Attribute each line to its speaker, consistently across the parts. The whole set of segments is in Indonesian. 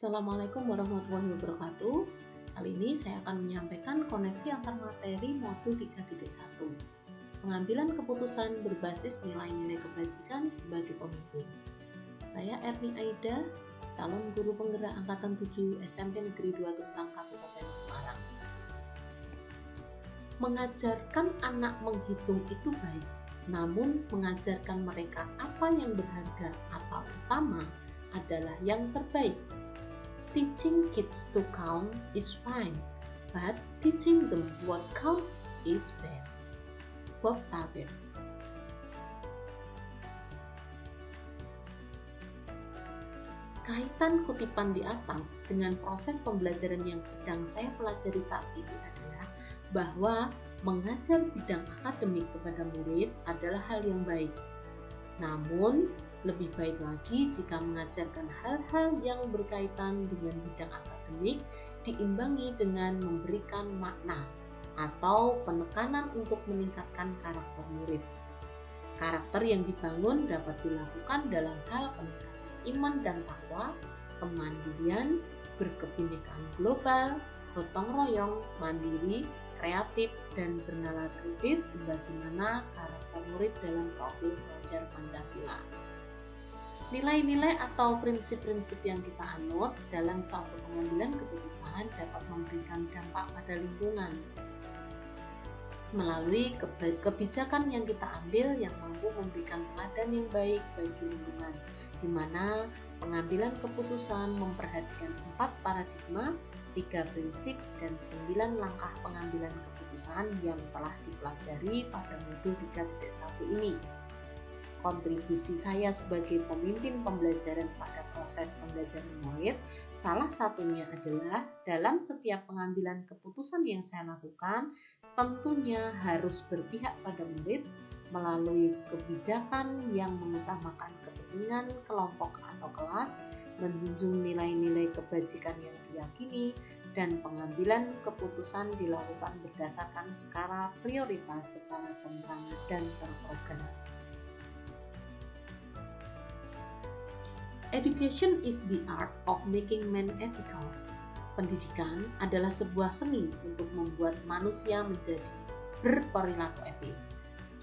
Speaker 1: Assalamualaikum warahmatullahi wabarakatuh. Kali ini saya akan menyampaikan koneksi antar materi modul 3.1. Pengambilan keputusan berbasis nilai-nilai kebajikan sebagai pemimpin. Saya Erni Aida, calon guru penggerak angkatan 7 SMP Negeri 2 Tuntang Kabupaten Semarang. Mengajarkan anak menghitung itu baik, namun mengajarkan mereka apa yang berharga atau utama adalah yang terbaik. Teaching kids to count is fine, but teaching them what counts is best. Bob Tabet. Kaitan kutipan di atas dengan proses pembelajaran yang sedang saya pelajari saat ini adalah bahwa mengajar bidang akademik kepada murid adalah hal yang baik. Namun, lebih baik lagi jika mengajarkan hal-hal yang berkaitan dengan bidang akademik diimbangi dengan memberikan makna atau penekanan untuk meningkatkan karakter murid. Karakter yang dibangun dapat dilakukan dalam hal peningkatan iman dan takwa, kemandirian, berkebinekaan global, gotong royong, mandiri, kreatif, dan bernalar kritis sebagaimana karakter murid dalam profil pelajar Pancasila. Nilai-nilai atau prinsip-prinsip yang kita anut dalam suatu pengambilan keputusan dapat memberikan dampak pada lingkungan melalui kebijakan yang kita ambil yang mampu memberikan teladan yang baik bagi lingkungan, di mana pengambilan keputusan memperhatikan 4 paradigma, 3 prinsip, dan 9 langkah pengambilan keputusan yang telah dipelajari pada modul 3.1 ini. Kontribusi saya sebagai pemimpin pembelajaran pada proses pembelajaran murid, salah satunya adalah dalam setiap pengambilan keputusan yang saya lakukan, tentunya harus berpihak pada murid melalui kebijakan yang mengutamakan kepentingan kelompok atau kelas, menjunjung nilai-nilai kebajikan yang diyakini, dan pengambilan keputusan dilakukan berdasarkan skala prioritas secara terencana dan terprogram. Education is the art of making men ethical. Pendidikan adalah sebuah seni untuk membuat manusia menjadi berperilaku etis.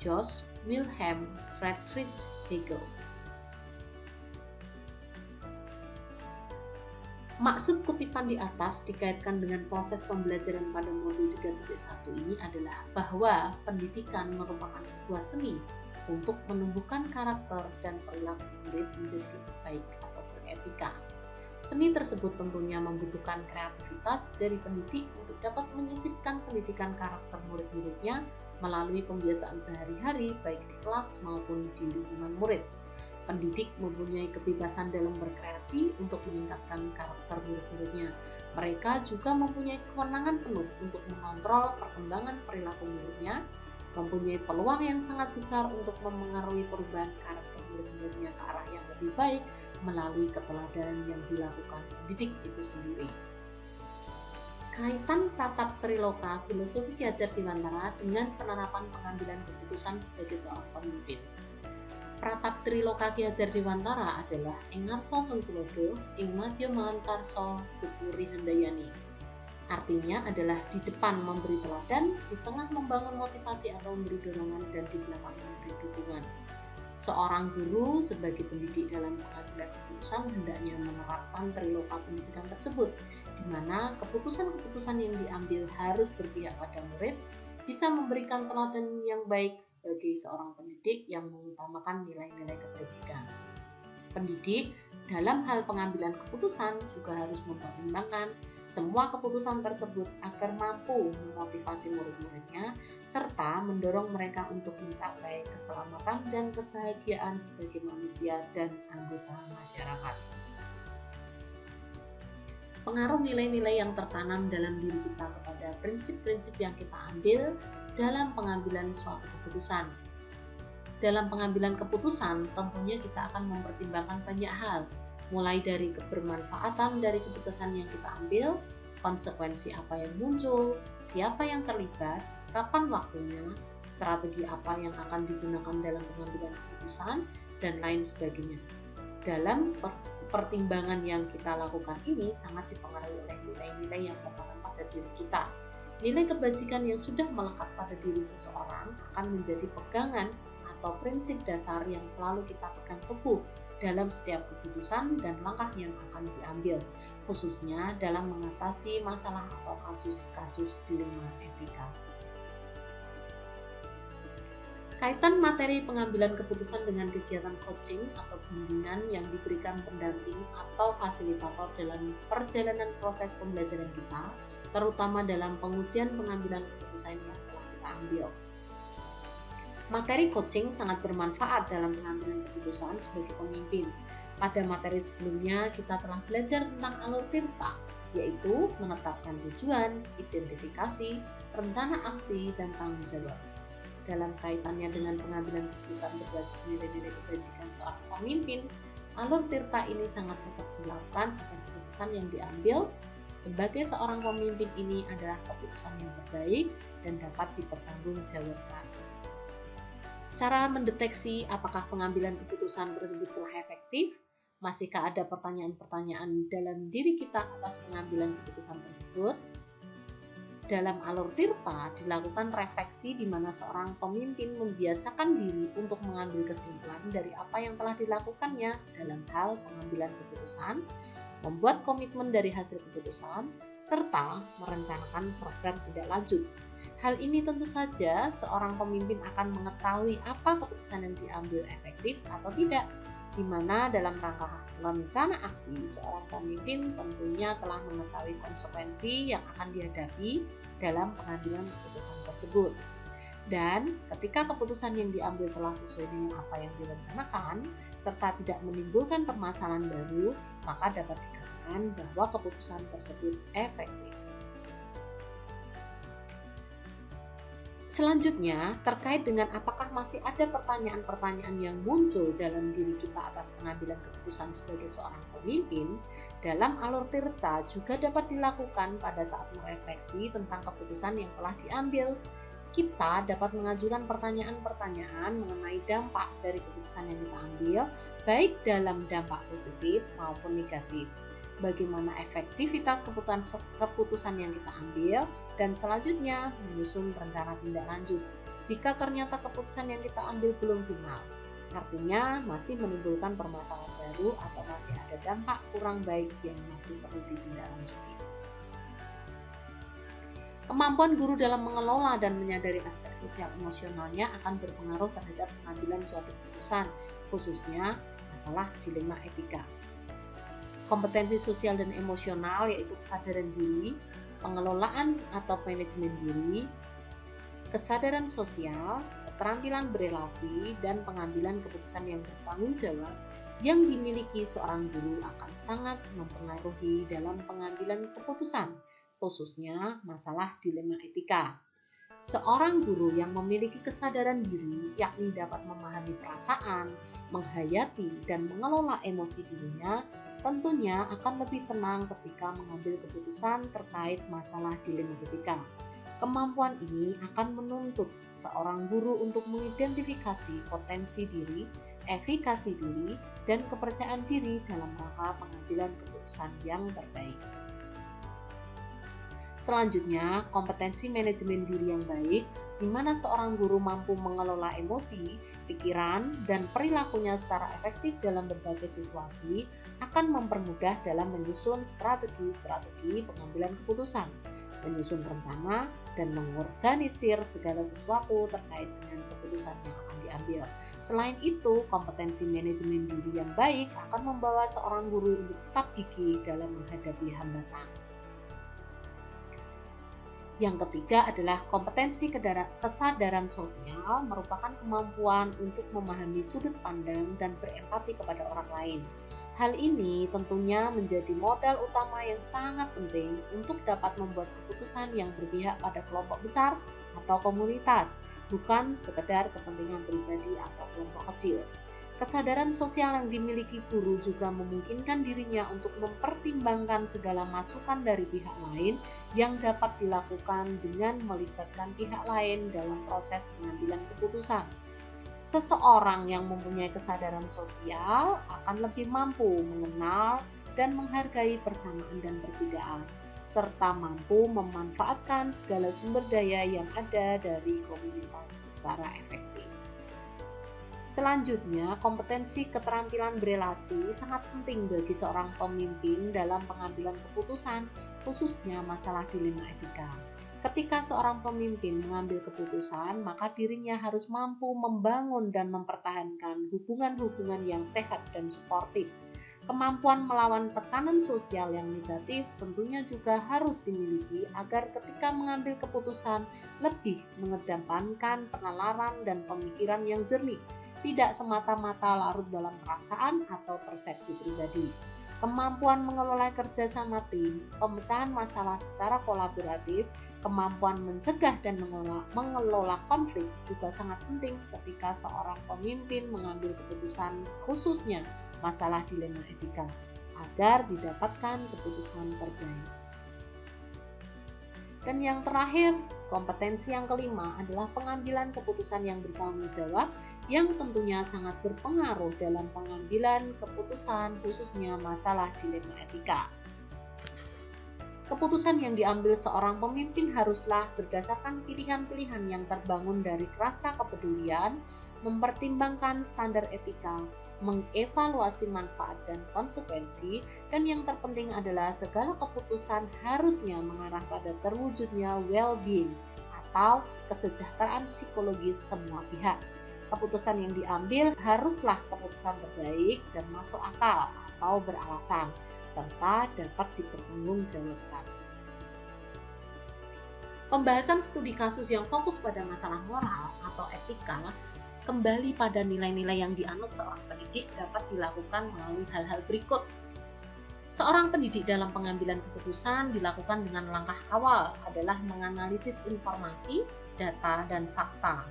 Speaker 1: George Wilhelm Friedrich Hegel. Maksud kutipan di atas dikaitkan dengan proses pembelajaran pada modul 3.1 ini adalah bahwa pendidikan merupakan sebuah seni untuk menumbuhkan karakter dan perilaku murid menjadi lebih baik atau beretika. Seni tersebut tentunya membutuhkan kreativitas dari pendidik untuk dapat menyisipkan pendidikan karakter murid-muridnya melalui pembiasaan sehari-hari baik di kelas maupun di lingkungan murid. Pendidik mempunyai kebebasan dalam berkreasi untuk meningkatkan karakter murid-muridnya. Mereka juga mempunyai kewenangan penuh untuk mengontrol perkembangan perilaku muridnya, mempunyai peluang yang sangat besar untuk memengaruhi perubahan karakter murid-muridnya ke arah yang lebih baik melalui keteladanan yang dilakukan pendidik itu sendiri. Kaitan Pratap Triloka Filosofi Ki Hajar Dewantara dengan penerapan pengambilan keputusan sebagai seorang pemimpin. Pratap Triloka Ki Hajar Dewantara adalah Ing Ngarsa Sungtulodo, Ing Madya Mahankarsa Pupuri Handayani. Artinya adalah di depan memberi teladan, di tengah membangun motivasi atau memberi dorongan, dan di belakang memberi dukungan. Seorang guru sebagai pendidik dalam pengambilan keputusan hendaknya menerapkan triloka pendidikan tersebut, di mana keputusan-keputusan yang diambil harus berpihak pada murid, bisa memberikan teladan yang baik sebagai seorang pendidik yang mengutamakan nilai-nilai kebajikan. Pendidik dalam hal pengambilan keputusan juga harus mempertimbangkan semua keputusan tersebut agar mampu memotivasi murid-muridnya serta mendorong mereka untuk mencapai keselamatan dan kebahagiaan sebagai manusia dan anggota masyarakat. Pengaruh nilai-nilai yang tertanam dalam diri kita kepada prinsip-prinsip yang kita ambil dalam pengambilan suatu keputusan. Dalam pengambilan keputusan, tentunya kita akan mempertimbangkan banyak hal, mulai dari kebermanfaatan dari keputusan yang kita ambil, konsekuensi apa yang muncul, siapa yang terlibat, kapan waktunya, strategi apa yang akan digunakan dalam pengambilan keputusan, dan lain sebagainya. Dalam Pertimbangan yang kita lakukan ini sangat dipengaruhi oleh nilai-nilai yang tertanam pada diri kita. Nilai kebajikan yang sudah melekat pada diri seseorang akan menjadi pegangan atau prinsip dasar yang selalu kita pegang teguh dalam setiap keputusan dan langkah yang akan diambil, khususnya dalam mengatasi masalah atau kasus-kasus dilema etika. Kaitan materi pengambilan keputusan dengan kegiatan coaching atau bimbingan yang diberikan pendamping atau fasilitator dalam perjalanan proses pembelajaran kita, terutama dalam pengujian pengambilan keputusan yang telah kita ambil. Materi coaching sangat bermanfaat dalam pengambilan keputusan sebagai pemimpin. Pada materi sebelumnya kita telah belajar tentang alur tirta, yaitu menetapkan tujuan, identifikasi, rencana aksi, dan tanggung jawab. Dalam kaitannya dengan pengambilan keputusan berdasarkan nilai-nilai kebajikan seorang pemimpin, alur tirta ini sangat dapat dilakukan agar keputusan yang diambil sebagai seorang pemimpin ini adalah keputusan yang terbaik dan dapat dipertanggungjawabkan. Cara mendeteksi apakah pengambilan keputusan tersebut telah efektif? Masihkah ada pertanyaan-pertanyaan dalam diri kita atas pengambilan keputusan tersebut? Dalam alur tirta dilakukan refleksi di mana seorang pemimpin membiasakan diri untuk mengambil kesimpulan dari apa yang telah dilakukannya dalam hal pengambilan keputusan, membuat komitmen dari hasil keputusan, serta merencanakan program tindak lanjut. Hal ini tentu saja seorang pemimpin akan mengetahui apa keputusan yang diambil efektif atau tidak, di mana dalam rangka rencana aksi, seorang pemimpin tentunya telah mengetahui konsekuensi yang akan dihadapi dalam pengambilan keputusan tersebut. Dan ketika keputusan yang diambil telah sesuai dengan apa yang direncanakan, serta tidak menimbulkan permasalahan baru, maka dapat dikatakan bahwa keputusan tersebut efektif. Selanjutnya, terkait dengan apakah masih ada pertanyaan-pertanyaan yang muncul dalam diri kita atas pengambilan keputusan sebagai seorang pemimpin, dalam alur tirta juga dapat dilakukan pada saat merefleksi tentang keputusan yang telah diambil. Kita dapat mengajukan pertanyaan-pertanyaan mengenai dampak dari keputusan yang kita ambil, baik dalam dampak positif maupun negatif. Bagaimana efektivitas keputusan yang kita ambil, dan selanjutnya menyusun rencana tindak lanjut jika ternyata keputusan yang kita ambil belum final, artinya masih menimbulkan permasalahan baru atau masih ada dampak kurang baik yang masih perlu ditindaklanjuti. Kemampuan guru dalam mengelola dan menyadari aspek sosial emosionalnya akan berpengaruh terhadap pengambilan suatu keputusan, khususnya masalah dilema etika. Kompetensi sosial dan emosional yaitu kesadaran diri, pengelolaan atau manajemen diri, kesadaran sosial, keterampilan berelasi, dan pengambilan keputusan yang bertanggung jawab yang dimiliki seorang guru akan sangat mempengaruhi dalam pengambilan keputusan, khususnya masalah dilema etika. Seorang guru yang memiliki kesadaran diri, yakni dapat memahami perasaan, menghayati, dan mengelola emosi dirinya, tentunya akan lebih tenang ketika mengambil keputusan terkait masalah dilema etika. Kemampuan ini akan menuntut seorang guru untuk mengidentifikasi potensi diri, efikasi diri, dan kepercayaan diri dalam rangka pengambilan keputusan yang terbaik. Selanjutnya, kompetensi manajemen diri yang baik, di mana seorang guru mampu mengelola emosi, pikiran, dan perilakunya secara efektif dalam berbagai situasi, akan mempermudah dalam menyusun strategi-strategi pengambilan keputusan, menyusun rencana, dan mengorganisir segala sesuatu terkait dengan keputusan yang akan diambil. Selain itu, kompetensi manajemen diri yang baik akan membawa seorang guru untuk tetap gigih dalam menghadapi hambatan. Yang ketiga adalah kompetensi kesadaran sosial, merupakan kemampuan untuk memahami sudut pandang dan berempati kepada orang lain. Hal ini tentunya menjadi modal utama yang sangat penting untuk dapat membuat keputusan yang berpihak pada kelompok besar atau komunitas, bukan sekedar kepentingan pribadi atau kelompok kecil. Kesadaran sosial yang dimiliki guru juga memungkinkan dirinya untuk mempertimbangkan segala masukan dari pihak lain yang dapat dilakukan dengan melibatkan pihak lain dalam proses pengambilan keputusan. Seseorang yang mempunyai kesadaran sosial akan lebih mampu mengenal dan menghargai persamaan dan perbedaan, serta mampu memanfaatkan segala sumber daya yang ada dari komunitas secara efektif. Selanjutnya, kompetensi keterampilan berelasi sangat penting bagi seorang pemimpin dalam pengambilan keputusan, khususnya masalah dilema etika. Ketika seorang pemimpin mengambil keputusan, maka dirinya harus mampu membangun dan mempertahankan hubungan-hubungan yang sehat dan suportif. Kemampuan melawan tekanan sosial yang negatif tentunya juga harus dimiliki agar ketika mengambil keputusan lebih mengedepankan penalaran dan pemikiran yang jernih, tidak semata-mata larut dalam perasaan atau persepsi pribadi. Kemampuan mengelola kerjasama tim, pemecahan masalah secara kolaboratif, kemampuan mencegah dan mengelola konflik juga sangat penting ketika seorang pemimpin mengambil keputusan, khususnya masalah dilema etika, agar didapatkan keputusan terbaik. Dan yang terakhir, kompetensi yang kelima adalah pengambilan keputusan yang bertanggung jawab, yang tentunya sangat berpengaruh dalam pengambilan keputusan, khususnya masalah dilema etika. Keputusan yang diambil seorang pemimpin haruslah berdasarkan pilihan-pilihan yang terbangun dari rasa kepedulian, mempertimbangkan standar etika, mengevaluasi manfaat dan konsekuensi, dan yang terpenting adalah segala keputusan harusnya mengarah pada terwujudnya well-being atau kesejahteraan psikologis semua pihak. Keputusan yang diambil haruslah keputusan terbaik dan masuk akal atau beralasan, serta dapat dipertanggungjawabkan. Pembahasan studi kasus yang fokus pada masalah moral atau etika kembali pada nilai-nilai yang dianut seorang pendidik dapat dilakukan melalui hal-hal berikut. Seorang pendidik dalam pengambilan keputusan dilakukan dengan langkah awal adalah menganalisis informasi, data, dan fakta.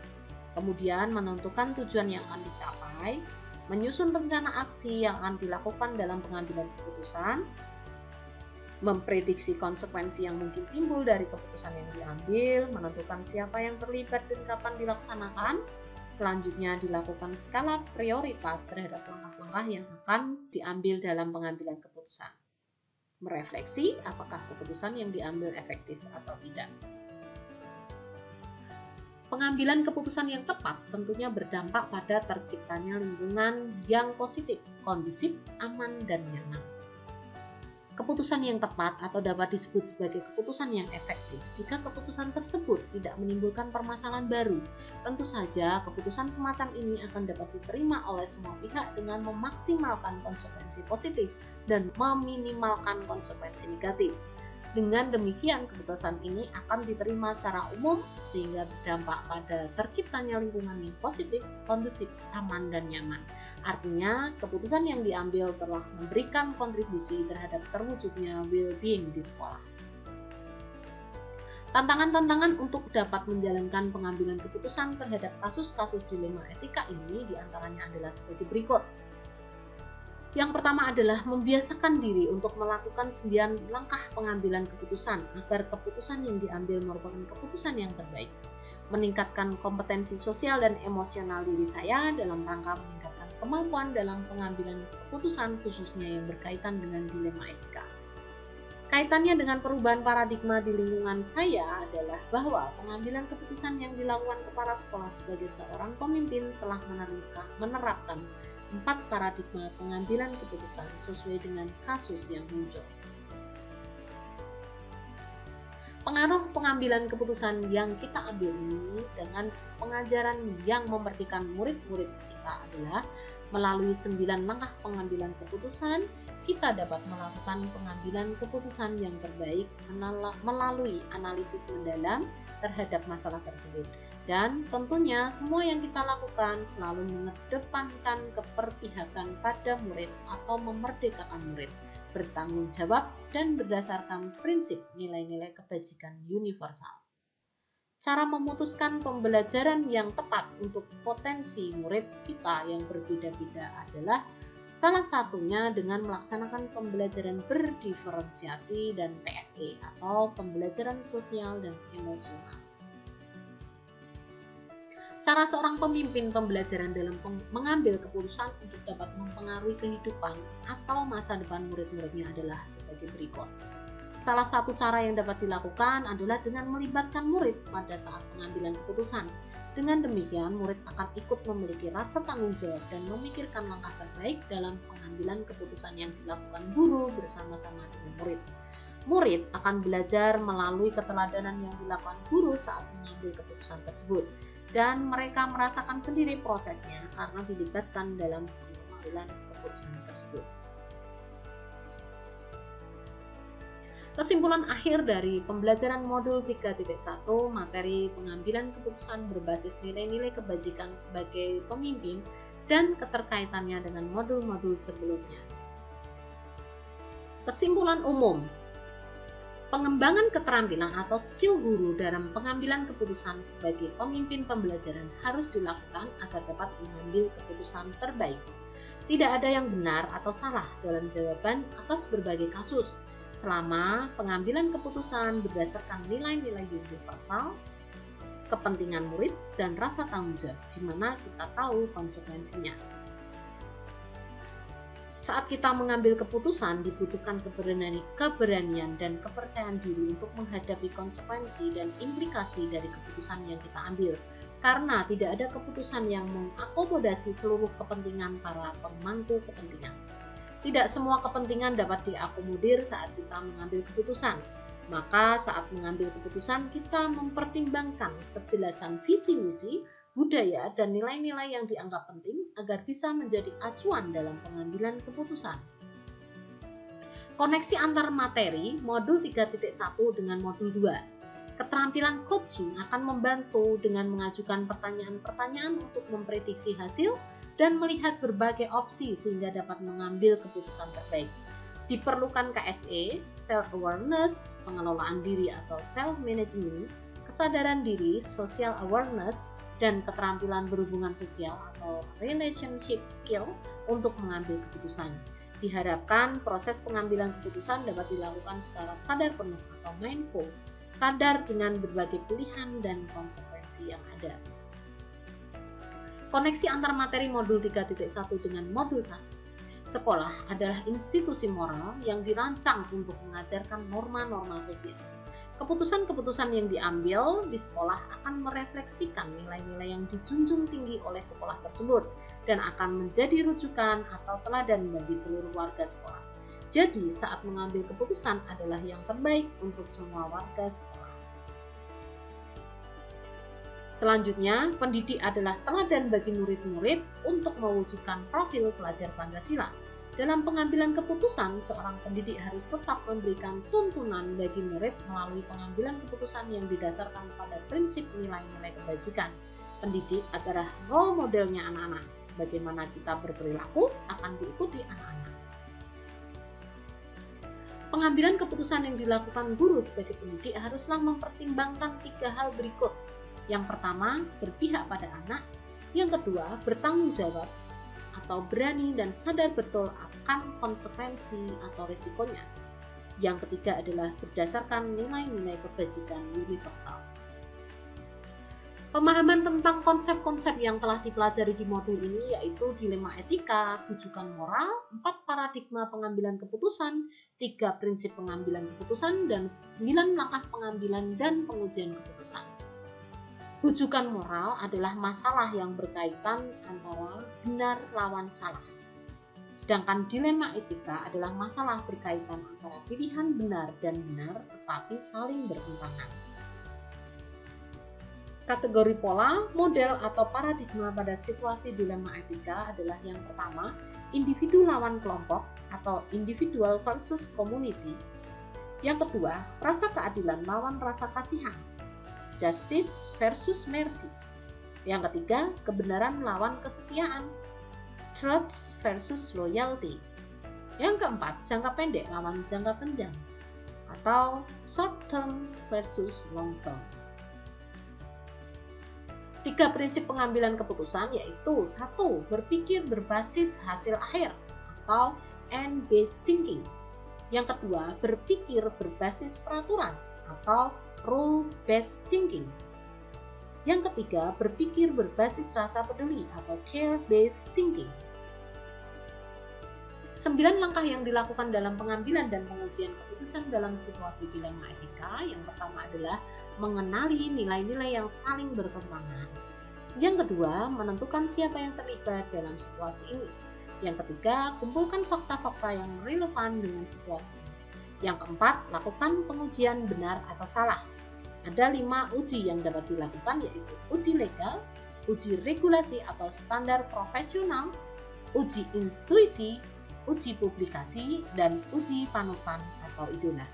Speaker 1: Kemudian menentukan tujuan yang akan dicapai, menyusun rencana aksi yang akan dilakukan dalam pengambilan keputusan, memprediksi konsekuensi yang mungkin timbul dari keputusan yang diambil, menentukan siapa yang terlibat dan kapan dilaksanakan. Selanjutnya dilakukan skala prioritas terhadap langkah-langkah yang akan diambil dalam pengambilan keputusan. Merefleksi apakah keputusan yang diambil efektif atau tidak. Pengambilan keputusan yang tepat tentunya berdampak pada terciptanya lingkungan yang positif, kondusif, aman, dan nyaman. Keputusan yang tepat atau dapat disebut sebagai keputusan yang efektif jika keputusan tersebut tidak menimbulkan permasalahan baru. Tentu saja keputusan semacam ini akan dapat diterima oleh semua pihak dengan memaksimalkan konsekuensi positif dan meminimalkan konsekuensi negatif. Dengan demikian, keputusan ini akan diterima secara umum sehingga berdampak pada terciptanya lingkungan yang positif, kondusif, aman, dan nyaman. Artinya, keputusan yang diambil telah memberikan kontribusi terhadap terwujudnya well-being di sekolah. Tantangan-tantangan untuk dapat menjalankan pengambilan keputusan terhadap kasus-kasus dilema etika ini diantaranya adalah sebagai berikut. Yang pertama adalah membiasakan diri untuk melakukan 9 langkah pengambilan keputusan agar keputusan yang diambil merupakan keputusan yang terbaik. Meningkatkan kompetensi sosial dan emosional diri saya dalam rangka meningkatkan kemampuan dalam pengambilan keputusan khususnya yang berkaitan dengan dilema etika. Kaitannya dengan perubahan paradigma di lingkungan saya adalah bahwa pengambilan keputusan yang dilakukan kepala sekolah sebagai seorang pemimpin telah menerapkan 4 paradigma pengambilan keputusan sesuai dengan kasus yang muncul. Pengaruh pengambilan keputusan yang kita ambil ini dengan pengajaran yang memperhatikan murid-murid kita adalah melalui 9 langkah pengambilan keputusan, kita dapat melakukan pengambilan keputusan yang terbaik melalui analisis mendalam terhadap masalah tersebut. Dan tentunya semua yang kita lakukan selalu mengedepankan keberpihakan pada murid atau memerdekakan murid, bertanggung jawab dan berdasarkan prinsip nilai-nilai kebajikan universal. Cara memutuskan pembelajaran yang tepat untuk potensi murid kita yang berbeda-beda adalah salah satunya dengan melaksanakan pembelajaran berdiferensiasi dan PSE atau pembelajaran sosial dan emosional. Cara seorang pemimpin pembelajaran dalam mengambil keputusan untuk dapat mempengaruhi kehidupan atau masa depan murid-muridnya adalah sebagai berikut. Salah satu cara yang dapat dilakukan adalah dengan melibatkan murid pada saat pengambilan keputusan. Dengan demikian, murid akan ikut memiliki rasa tanggung jawab dan memikirkan langkah terbaik dalam pengambilan keputusan yang dilakukan guru bersama-sama dengan murid. Murid akan belajar melalui keteladanan yang dilakukan guru saat mengambil keputusan tersebut, dan mereka merasakan sendiri prosesnya karena dilibatkan dalam pengambilan keputusan tersebut. Kesimpulan akhir dari pembelajaran modul 3.1 materi pengambilan keputusan berbasis nilai-nilai kebajikan sebagai pemimpin dan keterkaitannya dengan modul-modul sebelumnya. Kesimpulan umum, pengembangan keterampilan atau skill guru dalam pengambilan keputusan sebagai pemimpin pembelajaran harus dilakukan agar dapat mengambil keputusan terbaik. Tidak ada yang benar atau salah dalam jawaban atas berbagai kasus, selama pengambilan keputusan berdasarkan nilai-nilai universal, kepentingan murid, dan rasa tanggung jawab, di mana kita tahu konsekuensinya. Saat kita mengambil keputusan, dibutuhkan keberanian dan kepercayaan diri untuk menghadapi konsekuensi dan implikasi dari keputusan yang kita ambil, karena tidak ada keputusan yang mengakomodasi seluruh kepentingan para pemangku kepentingan. Tidak semua kepentingan dapat diakomodir saat kita mengambil keputusan. Maka saat mengambil keputusan, kita mempertimbangkan kejelasan visi misi, budaya, dan nilai-nilai yang dianggap penting agar bisa menjadi acuan dalam pengambilan keputusan. Koneksi antar materi modul 3.1 dengan modul 2. Keterampilan coaching akan membantu dengan mengajukan pertanyaan-pertanyaan untuk memprediksi hasil dan melihat berbagai opsi sehingga dapat mengambil keputusan terbaik. Diperlukan KSE, self-awareness, pengelolaan diri atau self-management, kesadaran diri, social awareness, dan keterampilan berhubungan sosial atau relationship skill untuk mengambil keputusan. Diharapkan proses pengambilan keputusan dapat dilakukan secara sadar penuh atau mindful, sadar dengan berbagai pilihan dan konsekuensi yang ada. Koneksi antar materi modul 3.1 dengan modul 1. Sekolah adalah institusi moral yang dirancang untuk mengajarkan norma-norma sosial. Keputusan-keputusan yang diambil di sekolah akan merefleksikan nilai-nilai yang dijunjung tinggi oleh sekolah tersebut dan akan menjadi rujukan atau teladan bagi seluruh warga sekolah. Jadi, saat mengambil keputusan adalah yang terbaik untuk semua warga sekolah. Selanjutnya, pendidik adalah teladan bagi murid-murid untuk mewujudkan profil pelajar Pancasila. Dalam pengambilan keputusan, seorang pendidik harus tetap memberikan tuntunan bagi murid melalui pengambilan keputusan yang didasarkan pada prinsip nilai-nilai kebajikan. Pendidik adalah role modelnya anak-anak. Bagaimana kita berperilaku akan diikuti anak-anak. Pengambilan keputusan yang dilakukan guru sebagai pendidik haruslah mempertimbangkan 3 hal berikut. Yang pertama, berpihak pada anak. Yang kedua, bertanggung jawab atau berani dan sadar betul akan konsekuensi atau risikonya. Yang ketiga adalah berdasarkan nilai-nilai kebajikan universal. Pemahaman tentang konsep-konsep yang telah dipelajari di modul ini yaitu dilema etika, rujukan moral, 4 paradigma pengambilan keputusan, 3 prinsip pengambilan keputusan, dan 9 langkah pengambilan dan pengujian keputusan. Rujukan moral adalah masalah yang berkaitan antara benar lawan salah. Sedangkan dilema etika adalah masalah berkaitan antara pilihan benar dan benar tetapi saling bertentangan. Kategori pola, model, atau paradigma pada situasi dilema etika adalah yang pertama, individu lawan kelompok atau individual versus community. Yang kedua, rasa keadilan lawan rasa kasihan. Justice versus mercy. Yang ketiga, kebenaran lawan kesetiaan. Truth versus loyalty. Yang keempat, jangka pendek lawan jangka panjang. Atau short term versus long term. 3 prinsip pengambilan keputusan yaitu 1. Berpikir berbasis hasil akhir atau end-based thinking. Yang kedua, berpikir berbasis peraturan atau rule-based thinking. Yang ketiga, berpikir berbasis rasa peduli atau care-based thinking. 9 langkah yang dilakukan dalam pengambilan dan pengujian keputusan dalam situasi dilema etika. Yang pertama adalah mengenali nilai-nilai yang saling bertentangan. Yang kedua, menentukan siapa yang terlibat dalam situasi ini. Yang ketiga, kumpulkan fakta-fakta yang relevan dengan situasi ini. Yang keempat, lakukan pengujian benar atau salah. Ada 5 uji yang dapat dilakukan, yaitu uji legal, uji regulasi atau standar profesional, uji intuisi, uji publikasi, dan uji panutan atau idola.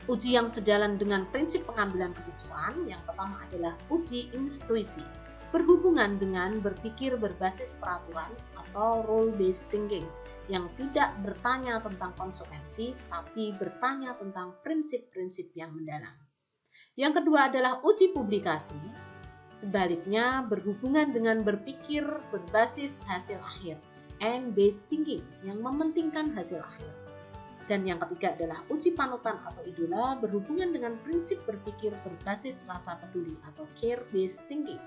Speaker 1: Uji yang sejalan dengan prinsip pengambilan keputusan yang pertama adalah uji intuisi, berhubungan dengan berpikir berbasis peraturan atau rule-based thinking yang tidak bertanya tentang konsekuensi tapi bertanya tentang prinsip-prinsip yang mendalam. Yang kedua adalah uji publikasi, sebaliknya berhubungan dengan berpikir berbasis hasil akhir and-based thinking yang mementingkan hasil akhir. Dan yang ketiga adalah uji panutan atau idola, berhubungan dengan prinsip berpikir berbasis rasa peduli atau care-based thinking,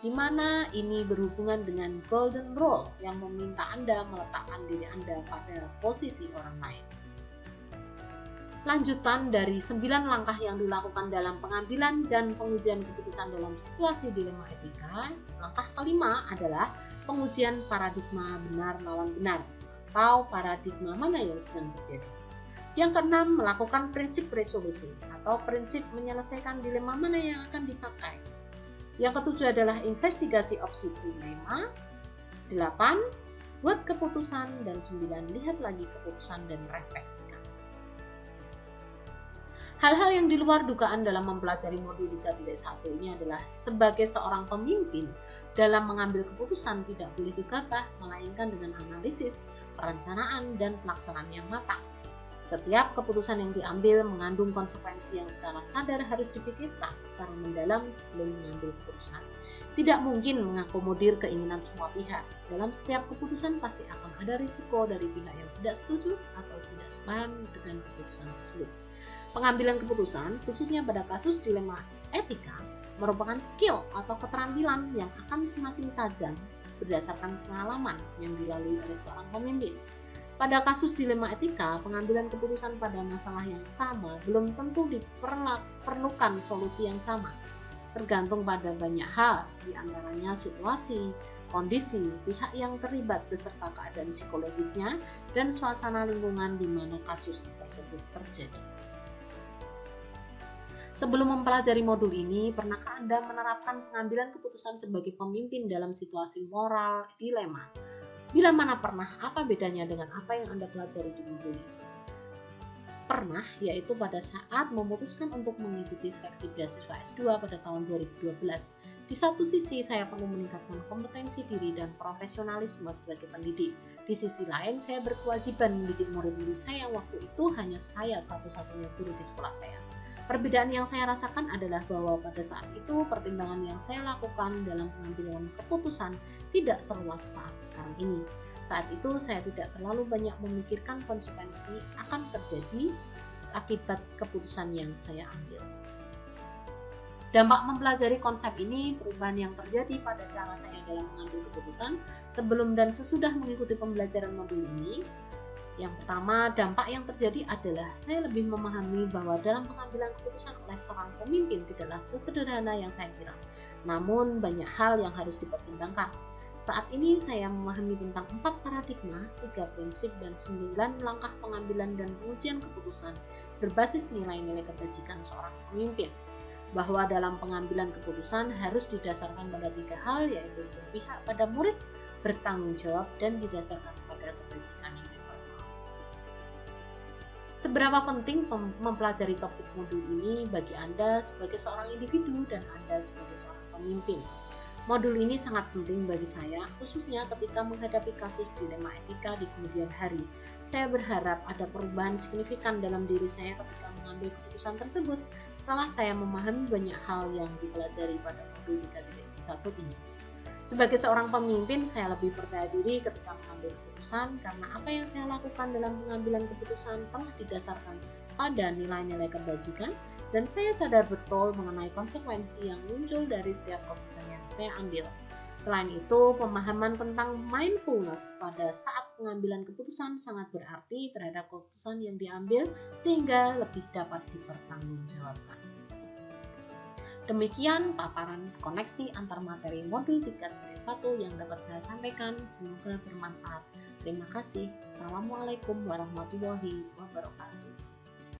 Speaker 1: di mana ini berhubungan dengan golden rule yang meminta Anda meletakkan diri Anda pada posisi orang lain. Lanjutan dari 9 langkah yang dilakukan dalam pengambilan dan pengujian keputusan dalam situasi dilema etika. Langkah kelima adalah pengujian paradigma benar lawan benar atau paradigma mana yang sedang terjadi. Yang keenam, melakukan prinsip resolusi atau prinsip menyelesaikan dilema mana yang akan dipakai. Yang ketujuh adalah investigasi opsi dilema. 8, buat keputusan, dan 9, lihat lagi keputusan dan refleksikan. Hal-hal yang di luar dugaan dalam mempelajari modul 3.1 ini adalah sebagai seorang pemimpin dalam mengambil keputusan tidak boleh gegabah, melainkan dengan analisis, perencanaan, dan pelaksanaan yang matang. Setiap keputusan yang diambil mengandung konsekuensi yang secara sadar harus dipikirkan secara mendalam sebelum mengambil keputusan. Tidak mungkin mengakomodir keinginan semua pihak. Dalam setiap keputusan pasti akan ada risiko dari pihak yang tidak setuju atau tidak sepaham dengan keputusan tersebut. Pengambilan keputusan, khususnya pada kasus dilema etika, merupakan skill atau keterampilan yang akan semakin tajam berdasarkan pengalaman yang dilalui oleh seorang pemimpin. Pada kasus dilema etika, pengambilan keputusan pada masalah yang sama belum tentu diperlukan solusi yang sama, tergantung pada banyak hal, diantaranya situasi, kondisi, pihak yang terlibat beserta keadaan psikologisnya, dan suasana lingkungan di mana kasus tersebut terjadi. Sebelum mempelajari modul ini, pernahkah Anda menerapkan pengambilan keputusan sebagai pemimpin dalam situasi moral dilema? Bila mana pernah, apa bedanya dengan apa yang Anda pelajari di modul ini? Pernah, yaitu pada saat memutuskan untuk mengikuti seleksi beasiswa S2 pada tahun 2012. Di satu sisi, saya perlu meningkatkan kompetensi diri dan profesionalisme sebagai pendidik. Di sisi lain, saya berkewajiban mendidik murid-murid saya. Waktu itu hanya saya satu-satunya guru di sekolah saya. Perbedaan yang saya rasakan adalah bahwa pada saat itu pertimbangan yang saya lakukan dalam pengambilan keputusan tidak seluas saat sekarang ini. Saat itu saya tidak terlalu banyak memikirkan konsekuensi akan terjadi akibat keputusan yang saya ambil. Dampak mempelajari konsep ini, perubahan yang terjadi pada cara saya dalam mengambil keputusan sebelum dan sesudah mengikuti pembelajaran modul ini. Yang pertama, dampak yang terjadi adalah saya lebih memahami bahwa dalam pengambilan keputusan oleh seorang pemimpin tidaklah sesederhana yang saya kira. Namun banyak hal yang harus dipertimbangkan. Saat ini saya memahami tentang 4 paradigma, 3 prinsip, dan 9 langkah pengambilan dan pengujian keputusan berbasis nilai-nilai kebajikan seorang pemimpin. Bahwa dalam pengambilan keputusan harus didasarkan pada 3 hal, yaitu berpihak pada murid, bertanggung jawab, dan didasarkan pada kebajikan yang universal. Seberapa penting mempelajari topik modul ini bagi Anda sebagai seorang individu dan Anda sebagai seorang pemimpin? Modul ini sangat penting bagi saya, khususnya ketika menghadapi kasus dilema etika di kemudian hari. Saya berharap ada perubahan signifikan dalam diri saya ketika mengambil keputusan tersebut setelah saya memahami banyak hal yang dipelajari pada modul 3.1 ini. Sebagai seorang pemimpin, saya lebih percaya diri ketika mengambil keputusan karena apa yang saya lakukan dalam pengambilan keputusan telah didasarkan pada nilai-nilai kebajikan Dan saya sadar betul mengenai konsekuensi yang muncul dari setiap keputusan yang saya ambil. Selain itu, pemahaman tentang mindfulness pada saat pengambilan keputusan sangat berarti terhadap keputusan yang diambil sehingga lebih dapat dipertanggungjawabkan. Demikian paparan koneksi antar materi modul 3.1 yang dapat saya sampaikan. Semoga bermanfaat. Terima kasih. Assalamualaikum warahmatullahi wabarakatuh.